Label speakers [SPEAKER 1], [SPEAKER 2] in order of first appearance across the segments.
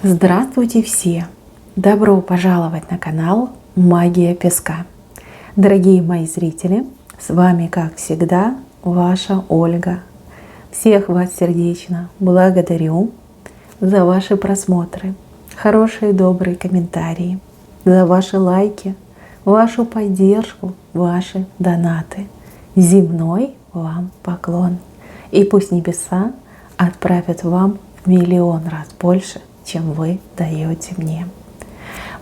[SPEAKER 1] Здравствуйте все! Добро пожаловать на канал Магия Песка. Дорогие мои зрители, с вами, как всегда, ваша Ольга. Всех вас сердечно благодарю за ваши просмотры, хорошие добрые комментарии, за ваши лайки, вашу поддержку, ваши донаты. Земной вам поклон. И пусть небеса отправят вам в миллион раз больше, чем вы даете мне.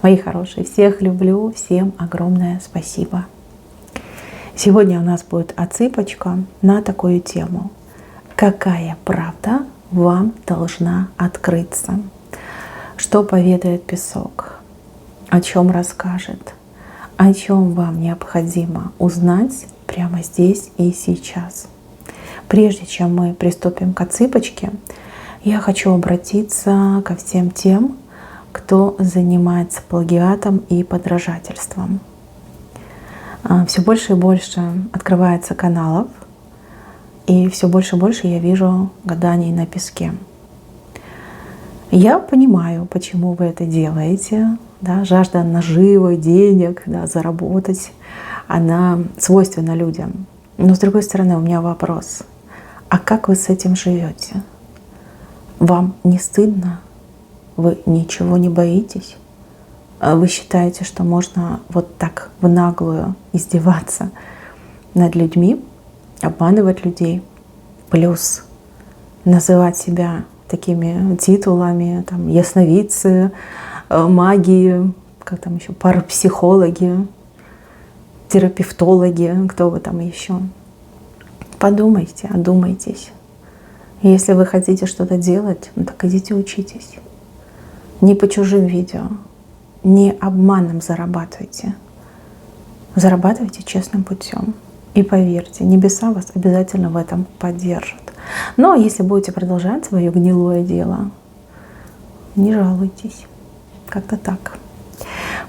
[SPEAKER 1] Мои хорошие, всех люблю, всем огромное спасибо. Сегодня у нас будет отсыпочка на такую тему. Какая правда вам должна открыться? Что поведает песок? О чем расскажет? О чем вам необходимо узнать прямо здесь и сейчас? Прежде чем мы приступим к отсыпочке, я хочу обратиться ко всем тем, кто занимается плагиатом и подражательством. Все больше и больше открывается каналов, и все больше и больше я вижу гаданий на песке. Я понимаю, почему вы это делаете. Да, жажда наживы, денег, да, заработать, она свойственна людям. Но с другой стороны, у меня вопрос. А как вы с этим живете? Вам не стыдно? Вы ничего не боитесь? Вы считаете, что можно вот так в наглую издеваться над людьми, обманывать людей, плюс называть себя такими титулами, там, ясновидцы, маги, как там еще, парапсихологи, терапевтологи, кто вы там еще? Подумайте, одумайтесь. Если вы хотите что-то делать, так идите учитесь. Не по чужим видео, не обманом зарабатывайте. Зарабатывайте честным путем. И поверьте, небеса вас обязательно в этом поддержат. Но если будете продолжать свое гнилое дело, не жалуйтесь. Как-то так.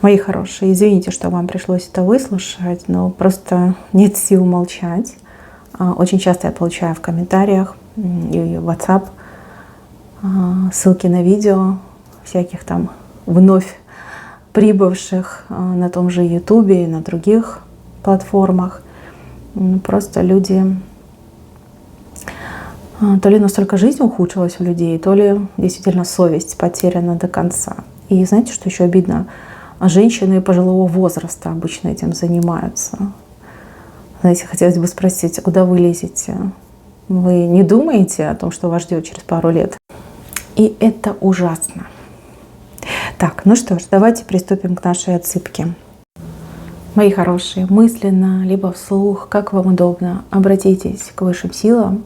[SPEAKER 1] Мои хорошие, извините, что вам пришлось это выслушать, но просто нет сил молчать. Очень часто я получаю в комментариях и в WhatsApp ссылки на видео всяких там вновь прибывших на том же YouTube и на других платформах. Просто люди, то ли настолько жизнь ухудшилась у людей, то ли действительно совесть потеряна до конца. И знаете, что еще обидно? Женщины пожилого возраста обычно этим занимаются. Знаете, хотелось бы спросить, куда вы лезете? Вы не думаете о том, что вас ждет через пару лет? И это ужасно. Так, ну что ж, давайте приступим к нашей отсыпке. Мои хорошие, мысленно, либо вслух, как вам удобно, обратитесь к высшим силам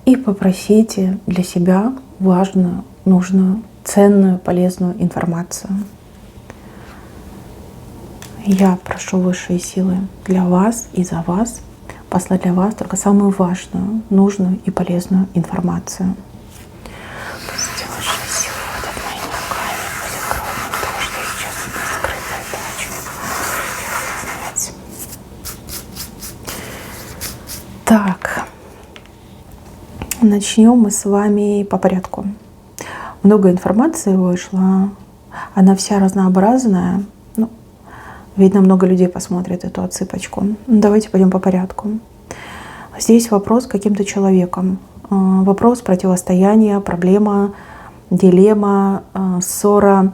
[SPEAKER 1] и попросите для себя важную, нужную, ценную, полезную информацию. Я прошу высшие силы для вас и за вас послать для вас только самую важную, нужную и полезную информацию. Пусть высшие силы под моими руками будет кровным то, что сейчас скрытая дача. Так, начнем мы с вами по порядку. Много информации вышло, она вся разнообразная. Видно, много людей посмотрят эту отсыпочку. Давайте пойдем по порядку. Здесь вопрос каким-то человеком. Вопрос противостояния, проблема, дилемма, ссора.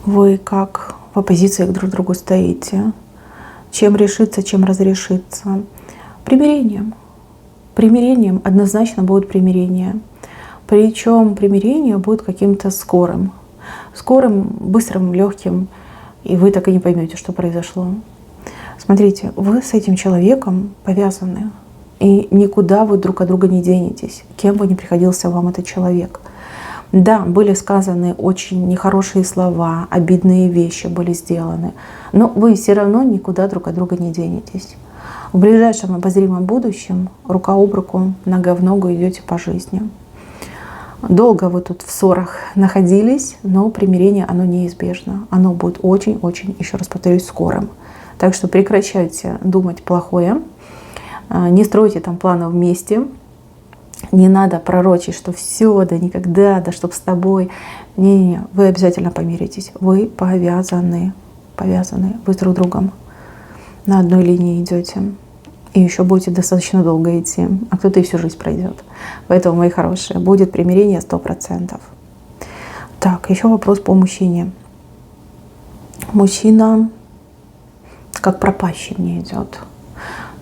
[SPEAKER 1] Вы как в оппозиции друг к другу стоите. Чем решиться, чем разрешиться? Примирением. Примирением однозначно будет примирение. Причем примирение будет каким-то скорым, быстрым, легким, и вы так и не поймете, что произошло. Смотрите, вы с этим человеком повязаны, и никуда вы друг от друга не денетесь, кем бы ни приходился вам этот человек. Да, были сказаны очень нехорошие слова, обидные вещи были сделаны, но вы все равно никуда друг от друга не денетесь. В ближайшем обозримом будущем рука об руку, нога в ногу идете по жизни. Долго вы тут в ссорах находились, но примирение, оно неизбежно. Оно будет очень-очень, еще раз повторюсь, скорым. Так что прекращайте думать плохое, не стройте там планов вместе, Не надо пророчить, что все, да никогда, да чтоб с тобой. Не-не-не, вы обязательно помиритесь. Вы повязаны. Повязаны. Вы с друг другом на одной линии идете. И еще будете достаточно долго идти. А кто-то и всю жизнь пройдет. Поэтому, мои хорошие, будет примирение 100%. Так, еще вопрос по мужчине. Мужчина как пропащий мне идет.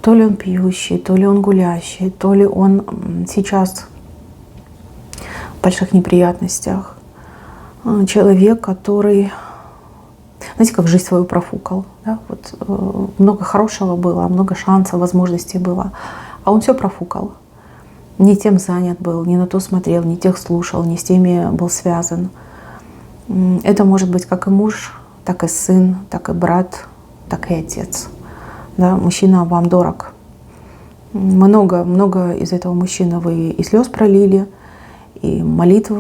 [SPEAKER 1] То ли он пьющий, то ли он гулящий, то ли он сейчас в больших неприятностях. Человек, который, знаете, как жизнь свою профукал. Да? Вот, много хорошего было, много шансов, возможностей было. А он все профукал. Не тем занят был, не на то смотрел, не тех слушал, не с теми был связан. Это может быть как и муж, так и сын, так и брат, так и отец. Да, мужчина вам дорог. Много из этого мужчины вы и слез пролили, и молитв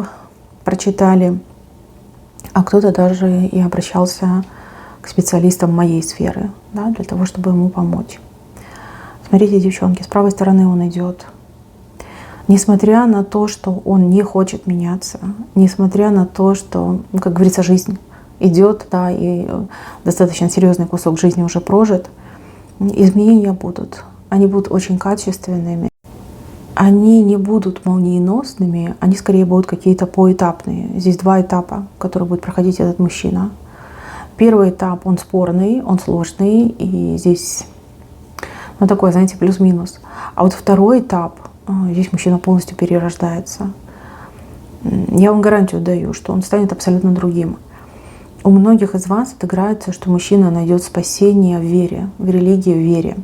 [SPEAKER 1] прочитали, а кто-то даже и обращался к специалистам моей сферы, да, для того, чтобы ему помочь. Смотрите, девчонки, с правой стороны он идет. Несмотря на то, что он не хочет меняться, несмотря на то, что, как говорится, жизнь идет, да, и достаточно серьезный кусок жизни уже прожит, изменения будут. Они будут очень качественными. Они не будут молниеносными, они скорее будут какие-то поэтапные. Здесь 2 этапа, которые будет проходить этот мужчина. Первый этап, он спорный, он сложный, и здесь, ну, такой, знаете, плюс-минус. А вот второй этап, здесь мужчина полностью перерождается. Я вам гарантию даю, что он станет абсолютно другим. У многих из вас отыграется, что мужчина найдет спасение в вере, в религии, в вере.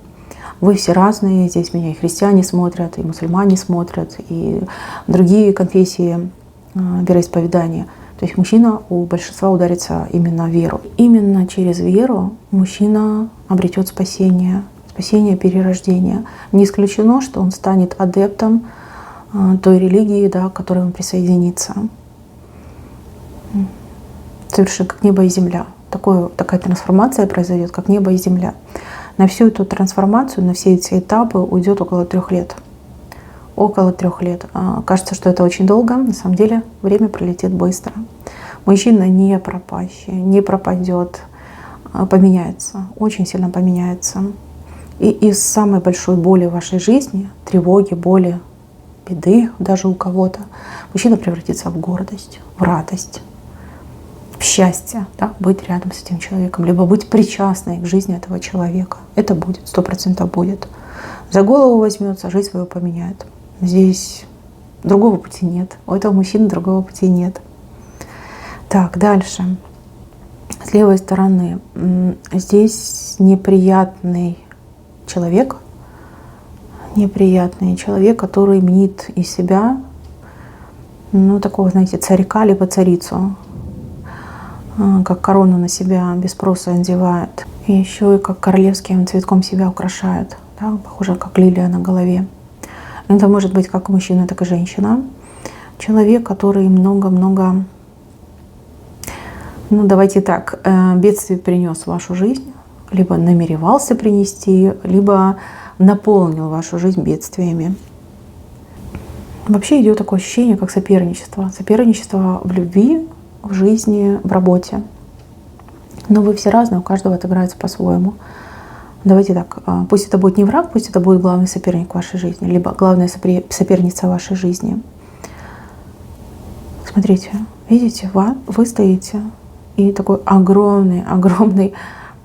[SPEAKER 1] Вы все разные, здесь меня и христиане смотрят, и мусульмане смотрят, и другие конфессии, вероисповедания. То есть мужчина у большинства ударится именно в веру. Именно через веру мужчина обретет спасение, спасение перерождения. Не исключено, что он станет адептом той религии, да, к которой он присоединится. Совершенно как небо и земля. Такая трансформация произойдет, как небо и земля. На всю эту трансформацию, на все эти этапы уйдет около 3 лет. Около 3 лет. Кажется, что это очень долго. На самом деле время пролетит быстро. Мужчина не пропащий, не пропадет, поменяется, очень сильно поменяется. И из самой большой боли в вашей жизни, тревоги, боли, беды даже у кого-то, мужчина превратится в гордость, в радость, в счастье, да, быть рядом с этим человеком, либо быть причастной к жизни этого человека. Это будет, 100% будет. За голову возьмется, жизнь свою поменяет. Здесь другого пути нет. У этого мужчины другого пути нет. Так, дальше. С левой стороны. Здесь неприятный человек, который мнит из себя, ну, такого, знаете, царька либо царицу, как корону на себя без спроса надевает. И еще и как королевским цветком себя украшает. Да, похоже, как лилия на голове. Это может быть как мужчина, так и женщина. Человек, который много-много, ну давайте так, бедствий принес в вашу жизнь, либо намеревался принести, либо наполнил вашу жизнь бедствиями. Вообще идет такое ощущение, как соперничество. Соперничество в любви, в жизни, в работе. Но вы все разные, у каждого отыграется по-своему. Давайте так, пусть это будет не враг, пусть это будет главный соперник в вашей жизни, либо главная соперница в вашей жизни. Смотрите, видите, вы стоите, и такой огромный,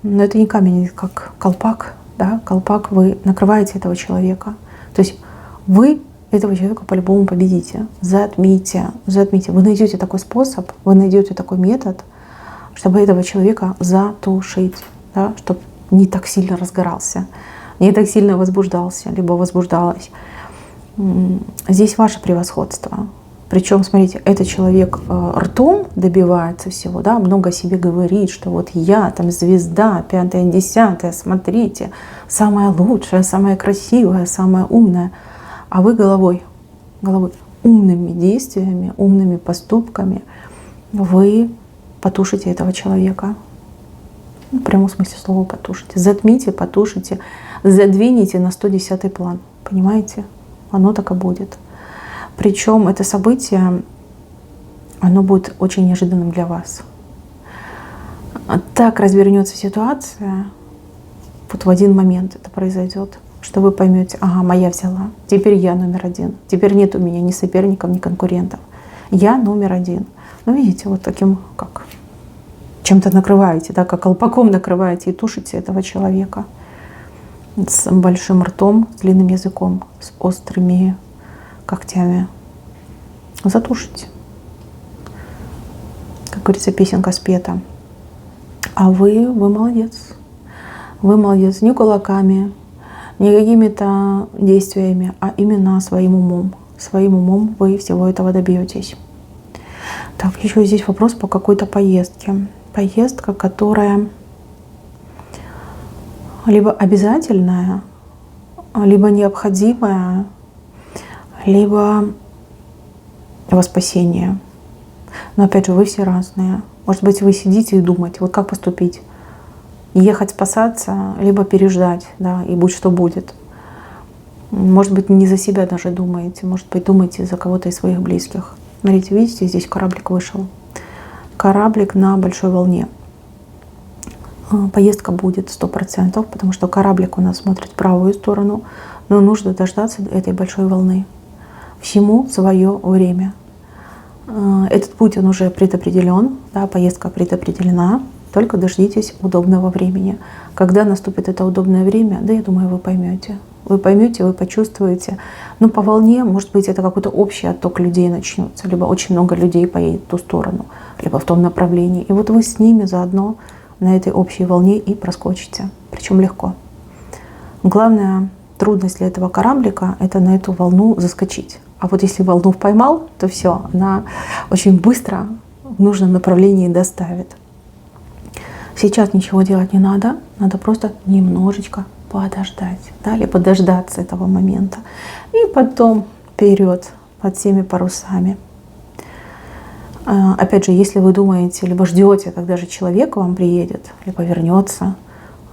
[SPEAKER 1] но это не камень, это как колпак, да, колпак, вы накрываете этого человека. То есть вы этого человека по-любому победите. Затмите. Вы найдете такой способ, вы найдете такой метод, чтобы этого человека затушить, да, чтобы не так сильно разгорался, не так сильно возбуждался, либо возбуждалась. Здесь ваше превосходство. Причем, смотрите, этот человек ртом добивается всего, да, много о себе говорит, что вот я там звезда, 5-я, 10-я, смотрите, самая лучшая, самая красивая, самая умная. А вы головой, умными действиями, умными поступками вы потушите этого человека. В прямом смысле слова потушите. Затмите, потушите, задвинете на 110-й план. Понимаете? Оно так и будет. Причем это событие, оно будет очень неожиданным для вас. Так развернется ситуация, вот в один момент это произойдет, что вы поймете: ага, моя взяла, теперь я номер один, теперь нет у меня ни соперников, ни конкурентов. Я номер один. Ну, видите, вот таким, как чем-то накрываете, да, как колпаком накрываете и тушите этого человека с большим ртом, с длинным языком, с острыми когтями. Затушите. Как говорится, песенка спета. А вы молодец. Вы молодец не кулаками, не какими-то действиями, а именно своим умом. Своим умом вы всего этого добьетесь. Так, еще здесь вопрос по какой-то поездке. Поездка, которая либо обязательная, либо необходимая, либо во спасение. Но опять же, вы все разные. Может быть, вы сидите и думаете, вот как поступить. Ехать спасаться, либо переждать, да, и будь что будет. Может быть, не за себя даже думаете, может быть, думаете за кого-то из своих близких. Смотрите, видите, здесь кораблик вышел. Кораблик на большой волне. Поездка будет 100%, потому что кораблик у нас смотрит в правую сторону, но нужно дождаться этой большой волны. Всему свое время. Этот путь, он уже предопределен, да, поездка предопределена, только дождитесь удобного времени. Когда наступит это удобное время, да, я думаю, вы поймете. Вы поймете, вы почувствуете. Но по волне, может быть, это какой-то общий отток людей начнется, либо очень много людей поедет в ту сторону, либо в том направлении. И вот вы с ними заодно на этой общей волне и проскочите. Причем легко. Главная трудность для этого кораблика — это на эту волну заскочить. А вот если волну поймал, то все, она очень быстро в нужном направлении доставит. Сейчас ничего делать не надо, надо просто немножечко подождать, да, или подождаться этого момента. И потом вперед под всеми парусами. Опять же, если вы думаете, либо ждете, когда же человек к вам приедет, либо вернется,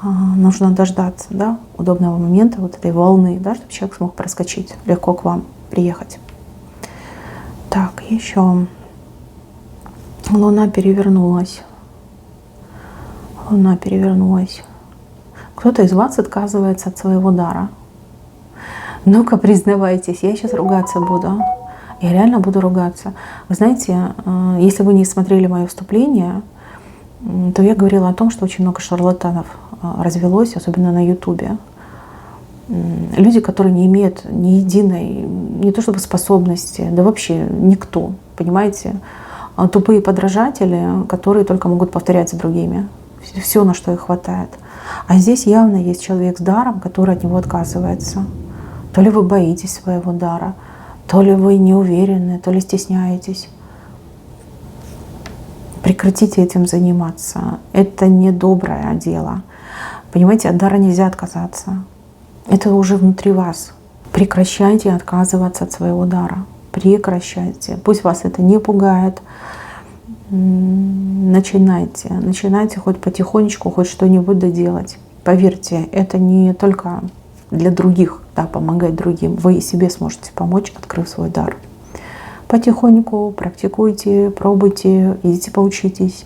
[SPEAKER 1] нужно дождаться, да, удобного момента, вот этой волны, да, чтобы человек смог проскочить, легко к вам приехать. Так, еще Луна перевернулась. Луна перевернулась. Кто-то из вас отказывается от своего дара. Ну-ка, признавайтесь, я сейчас ругаться буду. Я реально буду ругаться. Вы знаете, если вы не смотрели мое вступление, то я говорила о том, что очень много шарлатанов развелось, особенно на Ютубе. Люди, которые не имеют ни единой, не то чтобы способности, да вообще никто, понимаете? Тупые подражатели, которые только могут повторять за другими. Все, на что их хватает. А здесь явно есть человек с даром, который от него отказывается. То ли вы боитесь своего дара, то ли вы не уверены, то ли стесняетесь. Прекратите этим заниматься. Это не доброе дело. Понимаете, от дара нельзя отказаться. Это уже внутри вас. Прекращайте отказываться от своего дара. Прекращайте. Пусть вас это не пугает. Начинайте. Начинайте хоть потихонечку, хоть что-нибудь доделать. Поверьте, это не только для других, да, помогать другим. Вы и себе сможете помочь, открыв свой дар. Потихоньку практикуйте, пробуйте, идите поучитесь.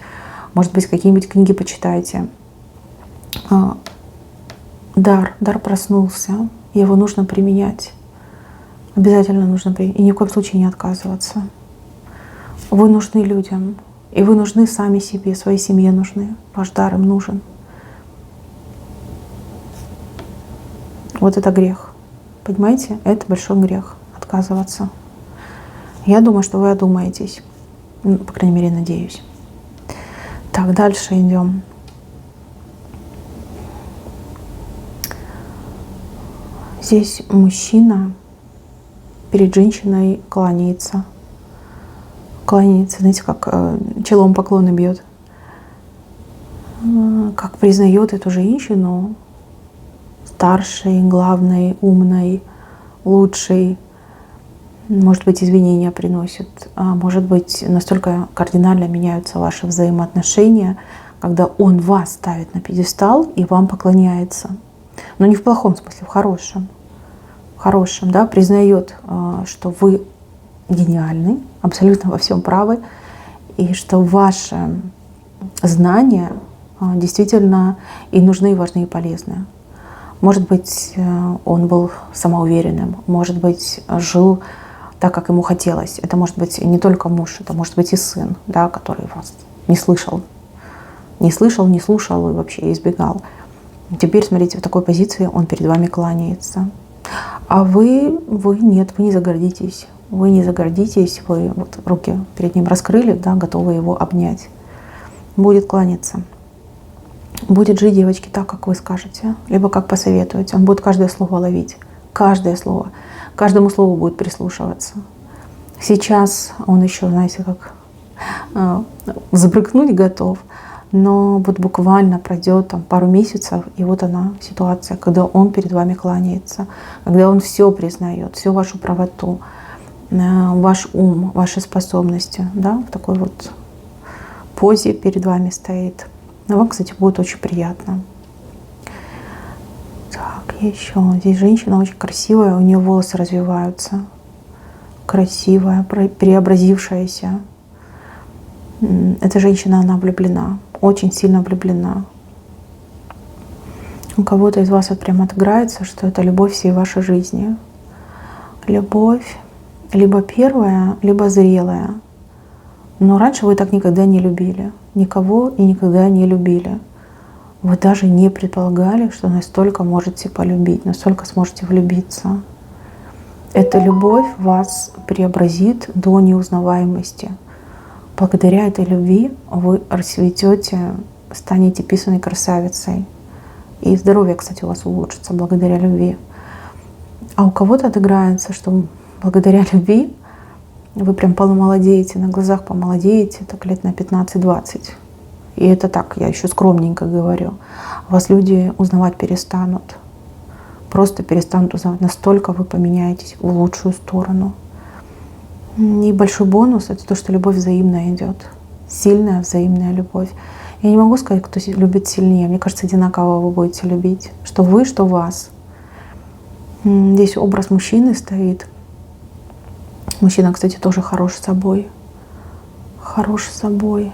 [SPEAKER 1] Может быть, какие-нибудь книги почитайте. Дар проснулся, его нужно применять. Обязательно нужно применять. И ни в коем случае не отказываться. Вы нужны людям. И вы нужны сами себе, своей семье нужны. Ваш дар им нужен. Вот это грех. Понимаете? Это большой грех. Отказываться. Я думаю, что вы одумаетесь. Ну, по крайней мере, надеюсь. Так, дальше идем. Здесь мужчина перед женщиной кланяется. Кланяется, знаете, как челом поклоны бьет. Как признает эту женщину старшей, главной, умной, лучшей. Может быть, извинения приносит. А может быть, настолько кардинально меняются ваши взаимоотношения, когда он вас ставит на пьедестал и вам поклоняется. Но не в плохом смысле, в хорошем. В хорошем, да, признает, что вы гениальны, абсолютно во всем правы, и что ваши знания действительно и нужны, и важны, и полезны. Может быть, он был самоуверенным, может быть, жил так, как ему хотелось. Это может быть не только муж, это может быть и сын, да, который вас не слышал, не слушал и вообще избегал. Теперь, смотрите, в такой позиции он перед вами кланяется. А вы нет, вы не загордитесь. Вы не загордитесь, вы вот руки перед ним раскрыли, да, готовы его обнять. Будет кланяться. Будет жить, девочки, так, как вы скажете, либо как посоветуете. Он будет каждое слово ловить. Каждое слово. Каждому слову будет прислушиваться. Сейчас он еще, знаете, как взбрыкнуть готов. Но вот буквально пройдет там пару месяцев, и вот она ситуация, когда он перед вами кланяется, когда он все признает, всю вашу правоту, ваш ум, ваши способности, да, в такой вот позе перед вами стоит. Но вам, кстати, будет очень приятно. Так, еще. Здесь женщина очень красивая, у нее волосы развиваются. Красивая, преобразившаяся. Эта женщина, она влюблена, очень сильно влюблена. У кого-то из вас вот прям отыграется, что это любовь всей вашей жизни. Любовь либо первая, либо зрелая. Но раньше вы так никогда не любили. Никого и никогда не любили. Вы даже не предполагали, что настолько можете полюбить, настолько сможете влюбиться. Эта любовь вас преобразит до неузнаваемости. Благодаря этой любви вы расцветете, станете писаной красавицей. И здоровье, кстати, у вас улучшится благодаря любви. А у кого-то отыграется, что благодаря любви вы прям помолодеете, на глазах помолодеете, так лет на 15-20. И это так, я еще скромненько говорю. Вас люди узнавать перестанут. Просто перестанут узнавать. Настолько вы поменяетесь в лучшую сторону. И большой бонус — это то, что любовь взаимная идет. Сильная взаимная любовь. Я не могу сказать, кто любит сильнее. Мне кажется, одинаково вы будете любить. Что вы, что вас. Здесь образ мужчины стоит. Мужчина, кстати, тоже хорош собой. Хорош собой.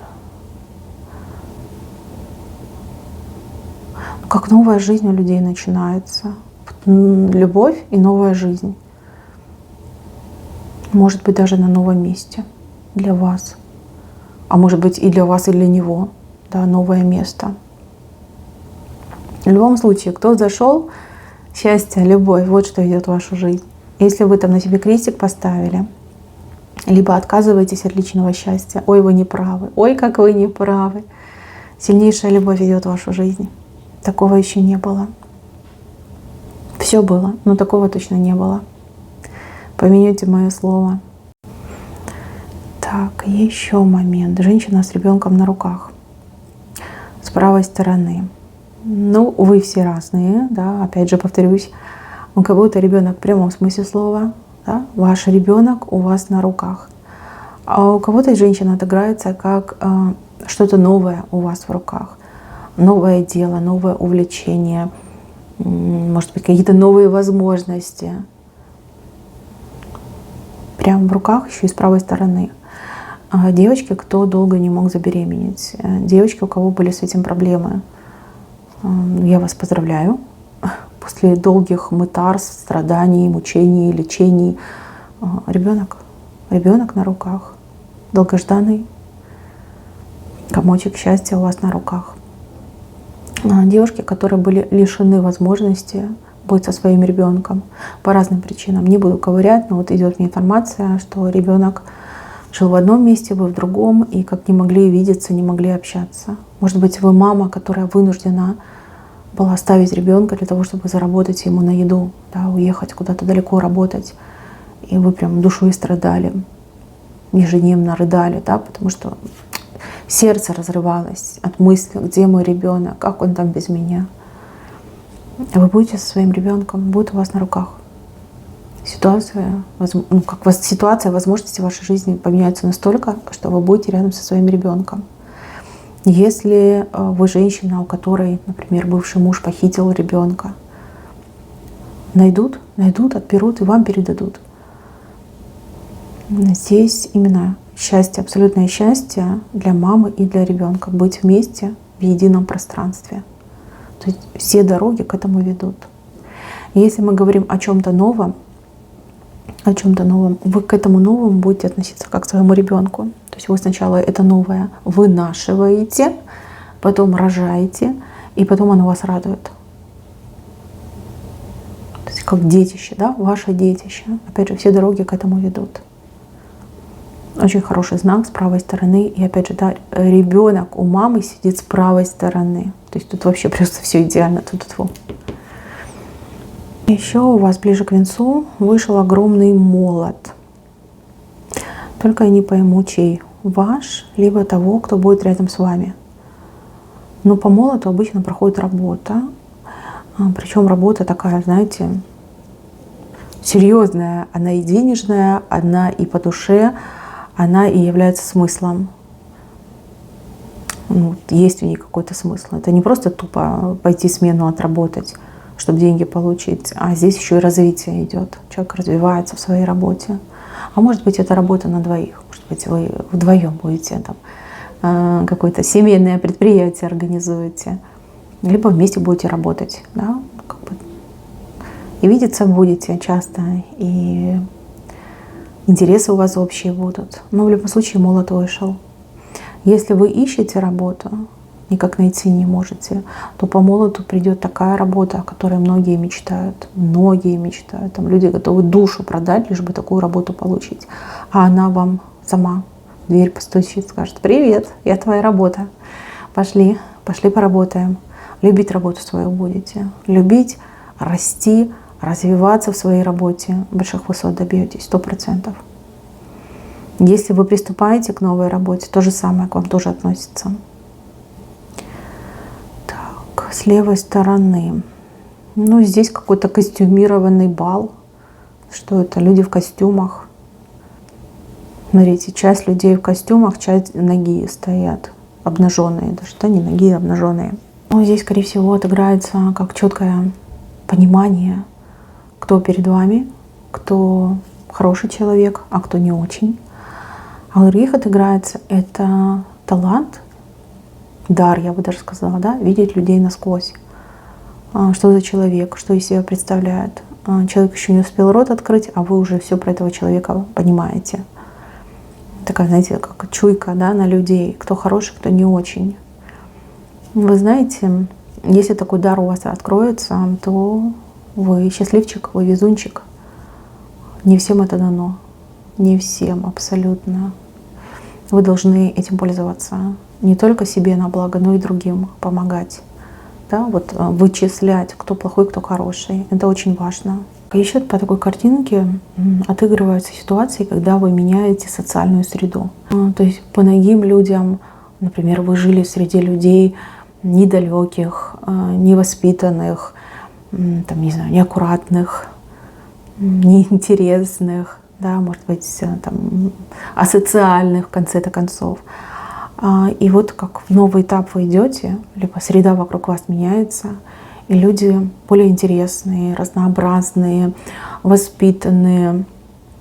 [SPEAKER 1] Как новая жизнь у людей начинается. Любовь и новая жизнь. Может быть, даже на новом месте для вас. А может быть, и для вас, и для него. Да, новое место. В любом случае, кто зашел, счастье, любовь, вот что идет в вашу жизнь. Если вы там на себе крестик поставили, либо отказываетесь от личного счастья, ой, вы не правы, ой, как вы не правы. Сильнейшая любовь идет в вашу жизнь. Такого еще не было. Все было, но такого точно не было. Помяните мое слово. Так, еще момент. Женщина с ребенком на руках. С правой стороны. Ну, вы все разные, да, опять же повторюсь. У кого-то ребенок в прямом смысле слова, да, ваш ребенок у вас на руках. А у кого-то женщина отыграется как что-то новое у вас в руках. Новое дело, новое увлечение, может быть, какие-то новые возможности. Прямо в руках, еще и с правой стороны. Девочки, кто долго не мог забеременеть. Девочки, у кого были с этим проблемы. Я вас поздравляю. После долгих мытарств, страданий, мучений, лечений. Ребенок на руках. Долгожданный комочек счастья у вас на руках. Девушки, которые были лишены возможности быть со своим ребенком по разным причинам. Не буду ковырять, но вот идет мне информация, что ребенок жил в одном месте, вы в другом, и как не могли видеться, не могли общаться. Может быть, вы мама, которая вынуждена была оставить ребенка для того, чтобы заработать ему на еду, да, уехать куда-то далеко работать. И вы прям душой страдали, ежедневно рыдали, да, потому что сердце разрывалось от мысли, где мой ребенок, как он там без меня. Вы будете со своим ребенком, будет у вас на руках. Ситуация, возможности в вашей жизни поменяются настолько, что вы будете рядом со своим ребенком. Если вы женщина, у которой, например, бывший муж похитил ребенка, найдут, отберут и вам передадут. Здесь именно счастье, абсолютное счастье для мамы и для ребенка. Быть вместе в едином пространстве. То есть все дороги к этому ведут. Если мы говорим о чем-то новом, вы к этому новому будете относиться как к своему ребенку. То есть вы сначала это новое вынашиваете, потом рожаете, и потом оно вас радует. То есть как детище, да, ваше детище. Опять же, все дороги к этому ведут. Очень хороший знак с правой стороны. И опять же, да, ребенок у мамы сидит с правой стороны. То есть тут вообще просто все идеально. Тут. Еще у вас ближе к венцу вышел огромный молот. Только я не пойму, чей. Ваш, либо того, кто будет рядом с вами. Но по молоту обычно проходит работа. Причем работа такая, знаете, серьезная. Она и денежная, она и по душе, она и является смыслом. Есть в ней какой-то смысл. Это не просто тупо пойти смену отработать, чтобы деньги получить, а здесь еще и развитие идет. Человек развивается в своей работе. А может быть, это работа на двоих. Может быть, вы вдвоем будете там какое-то семейное предприятие организуете, либо вместе будете работать, да? И видеться будете часто, и интересы у вас общие будут. Но в любом случае молот вышел. Если вы ищете работу, никак найти не можете, то по молоту придет такая работа, о которой многие мечтают. Многие мечтают. Там люди готовы душу продать, лишь бы такую работу получить. А она вам сама в дверь постучит, скажет: привет, я твоя работа. Пошли поработаем. Любить работу свою будете. Любить, расти, развиваться в своей работе. Больших высот добьетесь, 100%. Если вы приступаете к новой работе, то же самое к вам тоже относится. Так, с левой стороны. Здесь какой-то костюмированный бал. Что это? Люди в костюмах. Смотрите, часть людей в костюмах, часть ноги стоят. Обнаженные. Даже не ноги, обнаженные. Здесь, скорее всего, отыграется как четкое понимание, кто перед вами, кто хороший человек, а кто не очень. А у других отыграется это талант, дар, я бы даже сказала, да, видеть людей насквозь. Что за человек, что из себя представляет. Человек еще не успел рот открыть, а вы уже все про этого человека понимаете. Такая, знаете, как чуйка, да, на людей, кто хороший, кто не очень. Вы знаете, если такой дар у вас откроется, то вы счастливчик, вы везунчик. Не всем это дано. Не всем абсолютно. Вы должны этим пользоваться. Не только себе на благо, но и другим помогать. Да, вычислять, кто плохой, кто хороший. Это очень важно. Еще по такой картинке отыгрываются ситуации, когда вы меняете социальную среду. То есть по многим людям, например, вы жили среди людей недалеких, невоспитанных, неаккуратных, неинтересных, да, может быть, асоциальных в конце-то концов. И как в новый этап вы идете, либо среда вокруг вас меняется, и люди более интересные, разнообразные, воспитанные,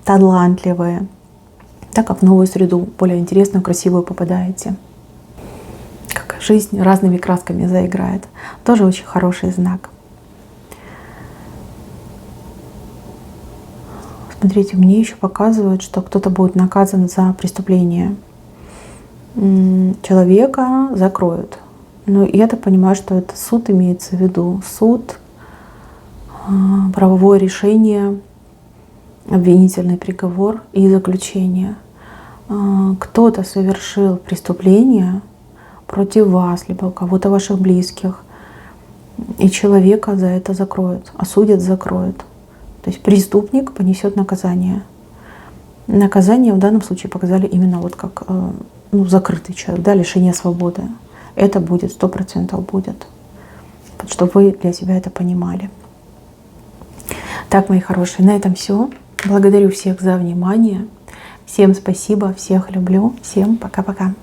[SPEAKER 1] талантливые, так как в новую среду, более интересную, красивую попадаете. Как жизнь разными красками заиграет. Тоже очень хороший знак. Смотрите, мне еще показывают, что кто-то будет наказан за преступление. Человека закроют. Но я так понимаю, что это суд имеется в виду. Суд, правовое решение, обвинительный приговор и заключение. Кто-то совершил преступление против вас, либо у кого-то ваших близких, и человека за это закроют, осудят, закроют. То есть преступник понесет наказание. Наказание в данном случае показали именно как закрытый человек, да, лишение свободы. Это будет, 100% будет. Чтобы вы для себя это понимали. Так, мои хорошие, на этом все. Благодарю всех за внимание. Всем спасибо, всех люблю. Всем пока-пока.